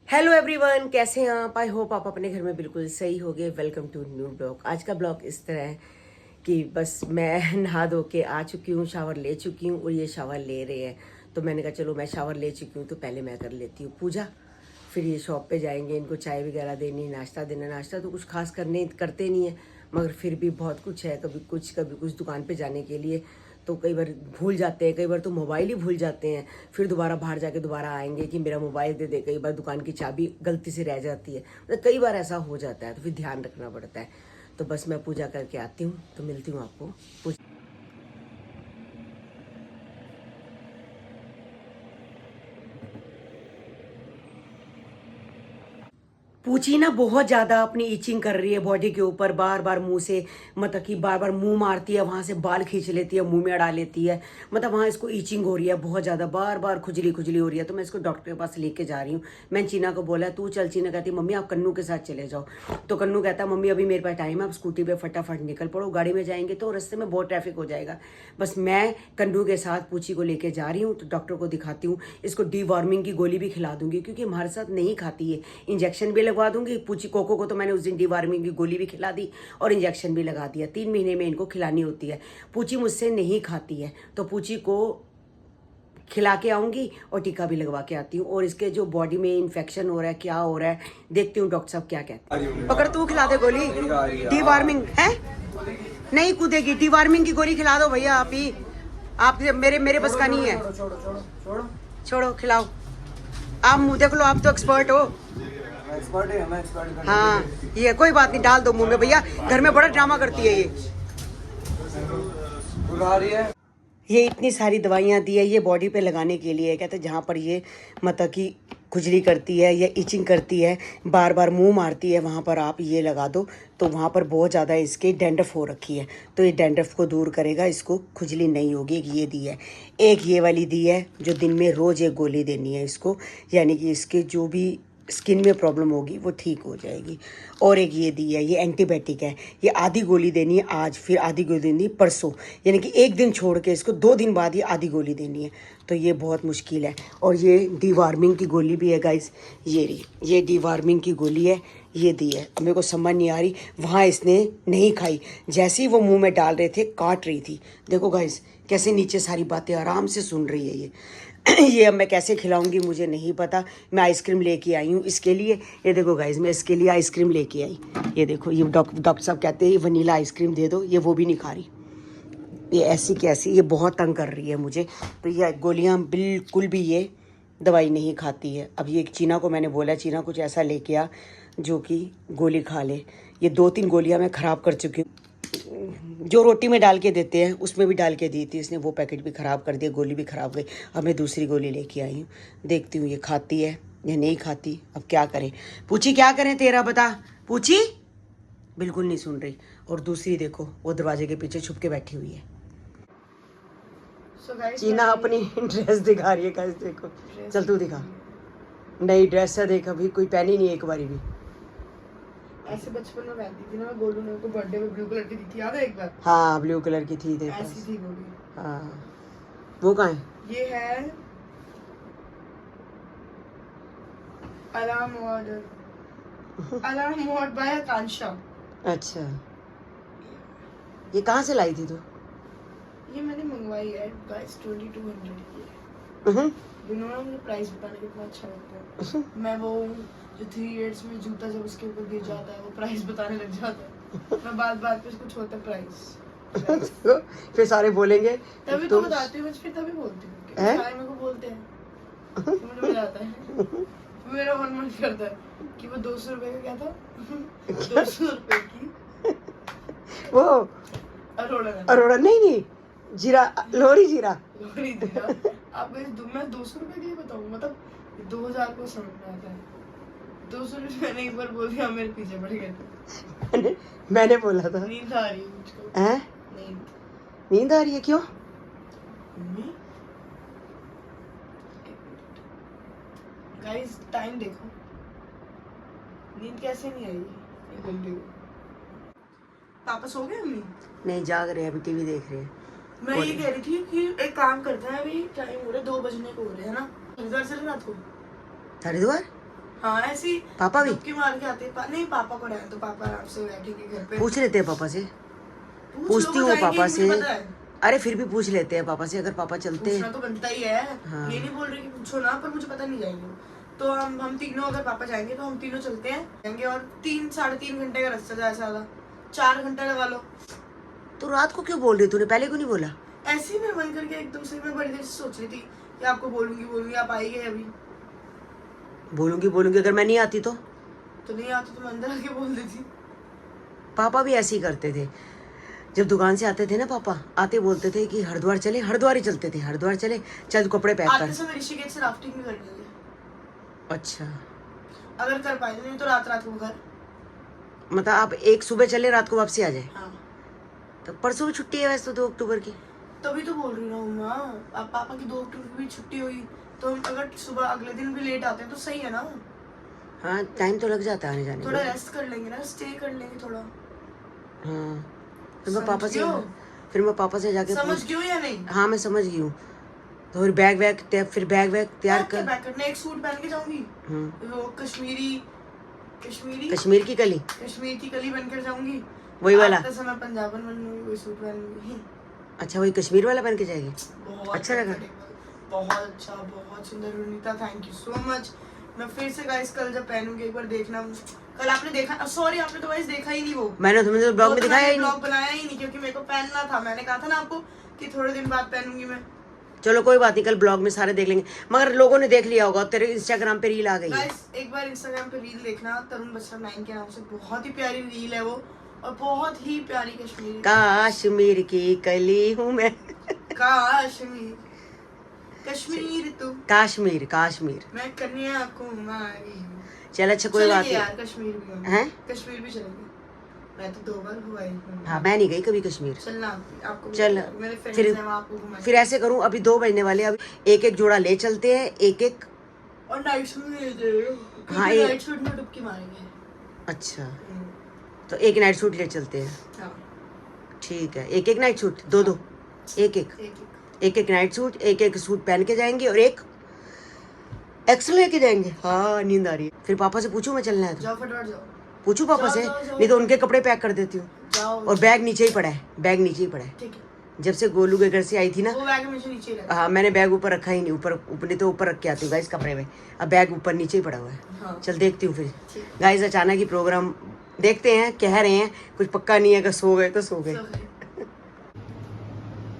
Hello everyone, कैसे हैं आप? आई होप आप अपने घर में बिल्कुल सही होगे। Welcome to new blog. आज का ब्लॉग इस तरह है कि बस मैं नहा धो के आ चुकी हूँ, शावर ले चुकी हूँ और ये शावर ले रहे हैं। तो मैंने कहा चलो मैं शावर ले चुकी हूँ तो पहले मैं कर लेती हूँ पूजा, फिर ये शॉप पे जाएंगे, इनको चाय वगैरह देनी, नाश्ता देना। नाश्ता तो कुछ खास करते नहीं है, मगर फिर भी बहुत कुछ है, कभी कुछ दुकान पे जाने के लिए। तो कई बार भूल जाते हैं, कई बार तो मोबाइल ही भूल जाते हैं, फिर दोबारा बाहर जाके दोबारा आएंगे कि मेरा मोबाइल दे दे। कई बार दुकान की चाबी गलती से रह जाती है, मतलब कई बार ऐसा हो जाता है, तो फिर ध्यान रखना पड़ता है। तो बस मैं पूजा करके आती हूँ, तो मिलती हूँ आपको। पूछी ना बहुत ज़्यादा अपनी इचिंग कर रही है बॉडी के ऊपर, बार बार मुंह से, मतलब कि बार बार मुंह मारती है, वहाँ से बाल खींच लेती है, मुंह में अड़ा लेती है, मतलब वहाँ इसको इचिंग हो रही है बहुत ज़्यादा, बार बार खुजली खुजली हो रही है। तो मैं इसको डॉक्टर के पास लेके जा रही हूँ। मैंने चीना को बोला तू चल। चीना कहती मम्मी आप कन्नू के साथ चले जाओ। तो कन्नू कहता मम्मी अभी मेरे पास टाइम है, आप स्कूटी पर फटाफट निकल पड़ो, गाड़ी में जाएंगे तो रास्ते में बहुत ट्रैफिक हो जाएगा। बस मैं कन्नू के साथ पूछी को लेके जा रही हूँ, तो डॉक्टर को दिखाती हूँ। इसको डीवॉर्मिंग की गोली भी खिला दूंगी, क्योंकि हमारे साथ नहीं खाती है। इंजेक्शन भी लगवा दूंगी। पूछी कोको को तो मैंने उस दिन डीवॉर्मिंग की गोली भी खिला दी और इंजेक्शन भी लगा दिया। 3 महीने में इनको खिलानी होती है। पूछी मुझसे नहीं खाती है, तो पूछी को खिला के आऊंगी और टीका भी लगवा के आती हूँ। और इसके जो बॉडी में इन्फेक्शन हो रहा है, क्या हो रहा है, देखती हूँ डॉक्टर साहब क्या कहते हैं। पकड़ तू खिला दे गोली। डीवॉर्मिंग है, नहीं कूदेगी। डीवॉर्मिंग की गोली खिला दो भैया आप ही। आप मेरे बस का नहीं है। छोड़ो खिलाओ। आप मुंह देख लो, आप तो एक्सपर्ट हो। एक्सपर्ट है, मैं एक्सपर्ट कर हाँ ये कोई बात नहीं, डाल दो मुंह में भैया। घर में बड़ा ड्रामा करती है ये। बुला रही है। ये इतनी सारी दवाइयाँ दी है ये बॉडी पे लगाने के लिए। कहते हैं जहाँ पर ये मतलब कि खुजली करती है या इचिंग करती है, बार बार मुंह मारती है, वहाँ पर आप ये लगा दो तो वहाँ पर बहुत ज़्यादा इसके डैंड्रफ हो रखी है, तो ये डैंड्रफ को दूर करेगा, इसको खुजली नहीं होगी। एक ये दी है, एक ये वाली दी है जो दिन में रोज़ एक गोली देनी है इसको, यानी कि इसके जो भी स्किन में प्रॉब्लम होगी वो ठीक हो जाएगी। और एक ये दी है, ये एंटीबायोटिक है, ये आधी गोली देनी है आज, फिर आधी गोली देनी है परसों, यानी कि एक दिन छोड़ के इसको 2 दिन बाद ये आधी गोली देनी है। तो ये बहुत मुश्किल है। और ये डीवॉर्मिंग की गोली भी है गाइस, ये डीवॉर्मिंग की गोली है, ये दी है। मेरे को समझ नहीं आ रही, वहाँ इसने नहीं खाई, जैसे ही वो मुंह में डाल रहे थे काट रही थी। देखो गाइस कैसे नीचे सारी बातें आराम से सुन रही है ये। ये अब मैं कैसे खिलाऊंगी मुझे नहीं पता। मैं आइसक्रीम लेके आई हूँ इसके लिए। ये देखो गाइस मैं इसके लिए आइसक्रीम लेके आई। ये देखो, ये डॉक्टर साहब कहते हैं ये वनीला आइसक्रीम दे दो, ये वो भी नहीं खा रही। ये ऐसी कैसी, ये बहुत तंग कर रही है मुझे। तो ये गोलियाँ बिल्कुल भी ये दवाई नहीं खाती है। अब ये चीना को मैंने बोला चीना कुछ ऐसा लेके आ जो कि गोली खा ले। ये 2-3 गोलियाँ मैं ख़राब कर चुकी हूँ। जो रोटी में डाल के देते हैं उसमें भी डाल के दी थी इसने, वो पैकेट भी ख़राब कर दिया, गोली भी ख़राब गई। अब मैं दूसरी गोली लेके आई हूँ, देखती हूँ ये खाती है या नहीं खाती। अब क्या करें पूछी, क्या करें तेरा बता। पूछी बिल्कुल नहीं सुन रही। और दूसरी देखो वो दरवाजे के पीछे छुप के बैठी हुई है। चीना अपनी ड्रेस दिखा रही है गाइस, देखो। चल तू दिखा। नई ड्रेस है, देख अभी कोई पहनी नहीं एक बारी भी। ऐसे बचपन में पहनती थी ना मैं, गोलू ने को बर्थडे में ब्लू कलर की दी थी, याद है एक बार? हाँ ब्लू कलर की थी देखो, ऐसी थी गोलू। हाँ वो कहाँ है? ये है अलार्म मोड बाय आकांक्षा। अच्छा ये कहाँ से लाई थी तू? ये मैंने मंगवाई है गाइस, 2200 की है। इन्होंने मुझे प्राइस बताने कितना अच्छा लगता है। मैं वो जो 3 इडियट्स में जूता जब उसके ऊपर गिर जाता है वो प्राइस बताने लग जाता है। मैं बात पे उसको छोड़ता प्राइस। फिर सारे बोलेंगे तभी तो बताती हूँ, फिर तभी बोलती हूँ। सारे मेरे को बोलते हैं तो मुझे मजा आता है। मेरा मन करता है कि वो 200 रुपए का क्या था 200 रुपए की वो अरोड़ा नहीं जीरा, लोरी जीरा। अब मैं 200 रुपए के लिए बताऊँ, मतलब 2000 को समझ में आता है। 200 रुपए मैंने एक बार बोल दिया, मेरे पीछे पड़ गए। मैंने बोला था। नींद आ रही है मुझको। हैं? नींद आ रही है क्यों? गाइस टाइम देखो, नींद कैसे नहीं आई 1 घंटे को। पापा सो गए? अम्मी नहीं जाग रहे हैं, अभी टीवी देख रहे हैं। मैं ये कह रही थी कि एक काम करते हैं, अभी टाइम हो रहा है 2 बजने को हो रहे हैं ना, हरिद्वार चले रात को। हरिद्वार हाँ ऐसे ही पापा भी डुबकी मार के आते हैं। नहीं पापा को रहने तो पापा आराम से बैठेंगे घर पे। पूछ लेते हैं पापा से, पूछ पूछती लो, हूँ बताएंगे, पापा मुझे से। पता है। अरे फिर भी पूछ लेते हैं पापा से, अगर पापा चलते पूछना तो बनता ही है। हाँ। ये नहीं बोल रही कि पूछो ना, पर मुझे पता नहीं जाएंगे। तो हम तीनों, अगर पापा जाएंगे तो हम तीनों चलते हैं और 3-3.5 घंटे का रास्ता ज्यादा से ज्यादा 4 घंटे लगा लो। तो रात को क्यों बोल रही तूने, पहले क्यों नहीं बोला? ऐसे ही मैं मन करके एकदम से मैं बड़ी देर से सोच रही थी कि आपको बोलूंगी, आप आई गए अभी। बोलूंगी, अगर मैं नहीं आती तो नहीं आती तो मैं अंदर आके बोल देती। पापा भी ऐसे ही करते थे। जब दुकान से आते थे ना पापा, आते बोलते थे कि हरिद्वार चले, हरिद्वार ही चलते थे, हरिद्वार चले, चल कपड़े पैक आते कर। समय ऋषिकेश से राफ्टिंग भी कर लेंगे अच्छा, अगर कर पाए, नहीं तो रात रात को घर। मतलब आप एक सुबह चले, रात को वापसी आ जाए। हाँ तो परसों भी छुट्टी है वैसे तो 2 अक्टूबर की। तभी तो बोल रही हूँ ना, अब पापा की 2 अक्टूबर की भी छुट्टी हुई तो हम अगर सुबह अगले दिन भी लेट आते हैं तो सही है ना। हाँ टाइम तो लग जाता है आने जाने थोड़ा में। रेस्ट कर लेंगे ना, स्टे कर लेंगे थोड़ा। हाँ फिर मैं समझ पापा से, गए हो? फिर मैं पापा से जाके समझ पूछ। गए हो या नहीं? हाँ मैं समझ गई हूँ। तो फिर बैग फिर बैग तैयार क्या कर। पैक करना है? एक सूट पहन के जाऊंगी, वो कश्मीर की कली, कश्मीर की कली बनकर जाऊंगी। वही वाला। आते समय पंजाबन बनूंगी, वही सूट पहनूंगी। अच्छा वही कश्मीर वाला पहन के जाएगी। बहुत अच्छा लगा? बहुत अच्छा, बहुत सुंदर रुनीता, थैंक यू सो मच। मैं फिर से गाइस कल जब पहनूंगी एक बार देखना। कल आपने देखा, सॉरी आपने तो गाइस देखा ही नहीं वो। मैंने तुम्हें तो ब्लॉग में दिखाया ही नहीं। ब्लॉग बनाया ही नहीं क्योंकि मेरे को पहनना था। मैंने कहा था ना आपको कि थोड़े दिन बाद पहनूंगी मैं। चलो कोई बात नहीं, कल ब्लॉग में सारे देख लेंगे। मगर लोगों ने देख लिया होगा, तेरे इंस्टाग्राम पे रील आ गई है। गाइस एक बार इंस्टाग्राम पे रील देखना, तरुण बसरा 9 के नाम से, बहुत ही प्यारी रील है वो, और बहुत ही प्यारी कश्मीरी। कश्मीर की कली हूँ मैं। कश्मीर तू, कश्मीर मैं कन्याकुमारी हूँ। चल अच्छा कोई बात चलेंगे नहीं। यार, कश्मीर भी हम। हैं? कश्मीर भी चलेंगे। मैं तो 2 बार हुआ ही हूँ। हाँ मैं नहीं गई कभी कश्मीर। चलना आपको भी, चल मेरे फ्रेंड्स फिर हैं, आपको घुमाएंगे। फिर ऐसे करूँ, अभी 2 बजने वाले, अभी एक जोड़ा ले चलते हैं, एक। और नाइट सूट ले जाइए, हाँ, नाइट सूट में डुबकी मारेंगे। अच्छा तो एक नाइट सूट ले चलते हैं। हाँ ठीक है, एक नाइट सूट, 2 एक नाइट सूट, एक सूट पहन के जाएंगे और एक एक्स्ट्रा लेके जाएंगे। हाँ नींद आ रही है। फिर पापा से पूछूं मैं चलना है तो? जाओ फटाफट जाओ। पूछूं पापा से? जाओ। नहीं तो उनके कपड़े पैक कर देती हूँ। जाओ। और बैग नीचे ही पड़ा है, ठीक है। जब से गोलू के घर से आई थी ना, वो बैग मुझे नीचे ही रखा। हाँ मैंने बैग ऊपर रखा ही नहीं, ऊपर तो ऊपर रख के आती हूँ गाइस कपड़े में। अब बैग ऊपर नीचे ही पड़ा हुआ है। हाँ। चल देखती हूँ फिर। ठीक। गाइस अचानक ही प्रोग्राम देखते हैं, कह रहे हैं, कुछ पक्का नहीं है, अगर सो गए तो सो गए।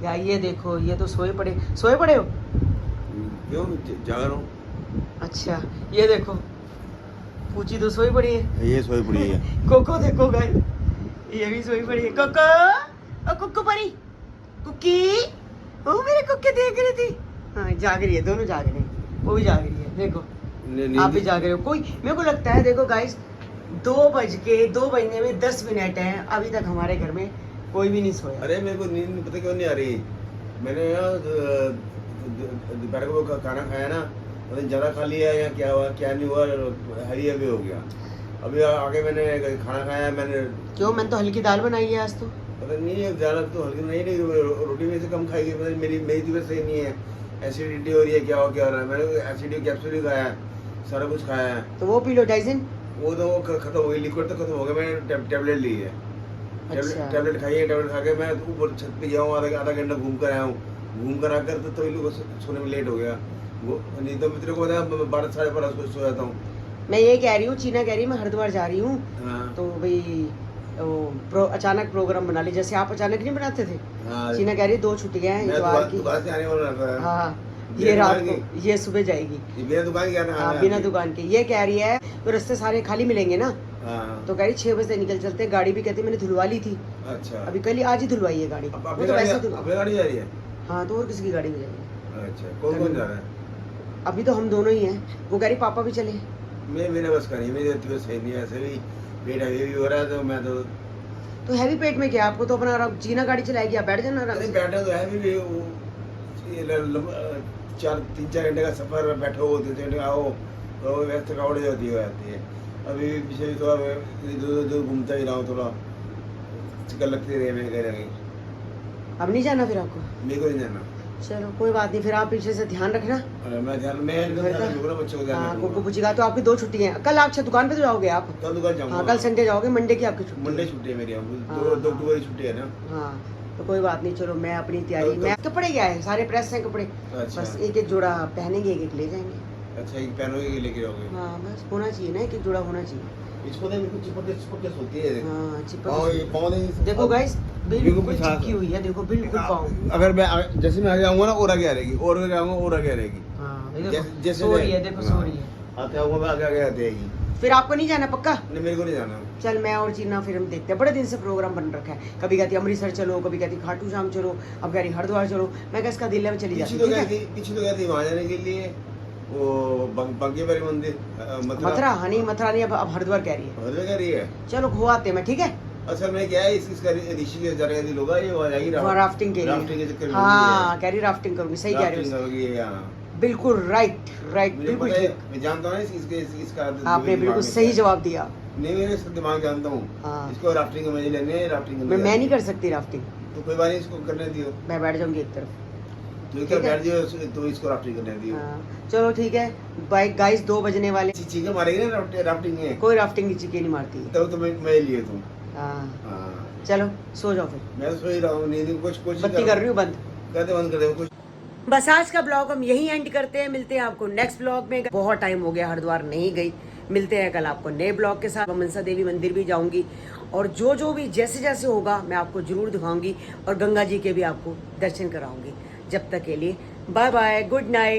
यार ये देखो, ये तो सोए पड़े हो। क्यों जाग रहा हूँ? अच्छा ये देखो, पूछी तो सोई पड़ी है। ये सोई पड़ी है। कोको देखो गाइस, ये भी सोई पड़ी है। कोको, ओ कुक्कू परी, कुक्की, ओ मेरे कुक्के देख रही थी। हाँ जाग रही है, दोनों जाग रहे हैं, वो भी जाग रही है। देखो आप भी जाग रहे हो। कोई मेरे को लगता है, देखो गाइस 2 बजने में 10 मिनट है, अभी तक हमारे घर में कोई भी नहीं सोया। अरे मेरे को नींद पता क्यों नहीं आ रही। मैंने दोपहर को खाना खाया ना, मतलब ज़्यादा खा लिया या क्या हुआ क्या नहीं हुआ, हैवी हो गया। अभी आगे मैंने खाना खाया, मैंने क्यों, मैंने तो हल्की दाल बनाई है आज तो। पता नहीं है, ज़्यादा तो हल्की नहीं, रोटी में से कम खाई, मतलब मेरी तबीयत सही नहीं है, एसिडिटी हो रही है, क्या हो रहा है। मैंने एसिडिटी कैप्सूल ही खाया है, सारा कुछ खाया है। तो वो पी लो डाइजिन। वो तो खत्म हो गई, लिक्विड तो खत्म हो गया। मैंने टैबलेट ली है, अच्छा। टैबलेट खाई है। टैबलेट खा के मैं ऊपर छत पे गया हूँ, आधा घंटा घूम कर आया हूँ। घूम कर आकर तो लोग सोने में लेट हो गया। वो नहीं तो तेरे को पता है 12 साढ़े 12 सो जाता हूँ। मैं ये कह रही हूँ, चीना कह रही है मैं हरिद्वार जा रही हूँ। हाँ। तो भाई अचानक प्रोग्राम बना ली, जैसे आप अचानक नहीं बनाते थे। हाँ। चीना कह रही है 2 छुट्टियां हैं मैं इतवार की। दुकान से आने वाला था। हाँ ये रात को, ये सुबह जाएगी। बिना दुकान के आना। हाँ बिना दुकान के। ये कह रही है तो रास्ते सारे खाली मिलेंगे ना, हाँ। तो कह रही 6 बजे निकल चलते हैं। गाड़ी भी कहती मैंने धुलवा ली थी, अच्छा अभी कल ही आज ही धुलवाई है गाड़ी। वो तो वैसे अपनी गाड़ी जा रही है। हाँ तो और किसी की गाड़ी में जाएंगे। अच्छा कौन कौन जा रहा है? अभी तो हम दोनों ही हैं। वो कह रही पापा भी चले। मेरे बस का नहीं, मेरी तबीयत सही नहीं है, ऐसे भी पेट हैवी हो रहा है। तो मैं तो हैवी पेट में क्या, आपको तो अपना चीना गाड़ी चलाएगी, आप बैठ जाना आराम से। बैठा तो हैवी भी 3-4 घंटे का सफर, बैठो 3 घंटे आओ तो वैसे थकावट होती है। अभी पीछे थोड़ा इधर घूमता ही रहा हूँ, थोड़ा चिकन लगती रही। मैं कह रही अब नहीं जाना फिर आपको? मेरे को नहीं जाना। चलो कोई बात नहीं, फिर आप पीछे से ध्यान रखना। अरे मैं ध्यान रखूंगा, बच्चों को ध्यान हाँ रखूंगा। कुकू पूछी का, तो आपकी 2 छुट्टी हैं। कल आप दुकान पे तो जाओगे आप? कल दुकान जाऊंगा। हाँ कल संडे जाओगे, मंडे की आपकी छुट्टी मंडे है। छुट्टी है मेरी, हाँ। 2 अक्टूबर की छुट्टी है ना। हाँ तो कोई बात नहीं, चलो मैं अपनी तैयारी, तो- मैं कपड़े क्या है, सारे प्रेस हैं कपड़े, अच्छा। बस एक एक जोड़ा पहनेंगे, एक एक ले जाएंगे। अच्छा, एक पहनोगे कि लेके जाओगे? हाँ बस होना चाहिए ना, एक एक जोड़ा होना चाहिए। इसको देख, बिल्कुल चिपक होती है। हाँ पाँव, ये चिपक। पाँव नहीं। देखो गाइस बिल्कुल बिल्कुल चिपकी हुई है, देखो बिल्कुल पाँव। अगर मैं जैसे मैं आगे आऊंगा ना, और आगे आ रहेगी, और आगे आऊंगा और आगे आ रहेगी। हाँ जैसे सो रही है, देखो सो रही है। आते आऊंगा मैं, आगे आगे आते आएगी। फिर आपको नहीं जाना पक्का? नहीं, मेरे को नहीं जाना। चल मैं और चीना फिर हम देखते हैं, बड़े दिन से प्रोग्राम बन रखा है, कभी कहती अमृतसर चलो, कभी कहती खाटू श्याम चलो, अब कह रही हरिद्वार चलो। मैं कहा इसका दिल है, मैं चली जाती हूँ, ठीक है? पीछे तो गई थी वहाँ जाने के लिए, वो बंकेबारी मंदिर, मथुरा। हाँ नहीं मथुरा नहीं, अब हरिद्वार कह रही है। हरिद्वार कह रही है। चलो घो आते हैं मैं, ठीक है? अच्छा, मैं क्या है इसका ऋषिकेश जाने का दिल होगा, ये वहाँ जाएगी राफ्टिंग के राफ्टिंग के लिए। चक्कर में हाँ कह रही राफ्टिंग करूंगी, सही कह रही हो। होगी। हाँ, बिल्कुल राइट राइट, मुझे बिल्कुल पता है, ठीक। मैं जानता हूँ इसका आपने बिल्कुल सही जवाब दिया। नहीं, मैंने इसका दिमाग जानता हूँ। हाँ। इसको राफ्टिंग का मजे लेने हैं, राफ्टिंग मैं नहीं कर सकती राफ्टिंग, तो कोई बात नहीं, इसको करने दियो। मैं बैठ जाऊंगी एक तरफ। तो इधर ठीक है। बैठ दियो, तो इसको राफ्टिंग करने दियो। हाँ चलो ठीक है, बाइक गाइस 2 बजने वाले। चीखें मारेगी ना राफ्टिंग में, कोई राफ्टिंग की चिके नहीं मारती। तब तो मैं लिए तुम। हाँ हाँ, चलो सो जाओ फिर, मैं तो सो ही रहा हूँ, नींद कुछ बत्ती कर रही हूँ बंद। बंद कर दे कुछ। बस आज का ब्लॉग हम यही एंड करते हैं, मिलते हैं आपको नेक्स्ट ब्लॉग में। बहुत टाइम हो गया हरिद्वार नहीं गई, मिलते हैं कल आपको नए ब्लॉग के साथ। मनसा देवी मंदिर भी जाऊंगी, और जो भी जैसे जैसे होगा मैं आपको जरूर दिखाऊंगी, और गंगा जी के भी आपको दर्शन कराऊंगी। जब तक के लिए बाय बाय, गुड नाइट।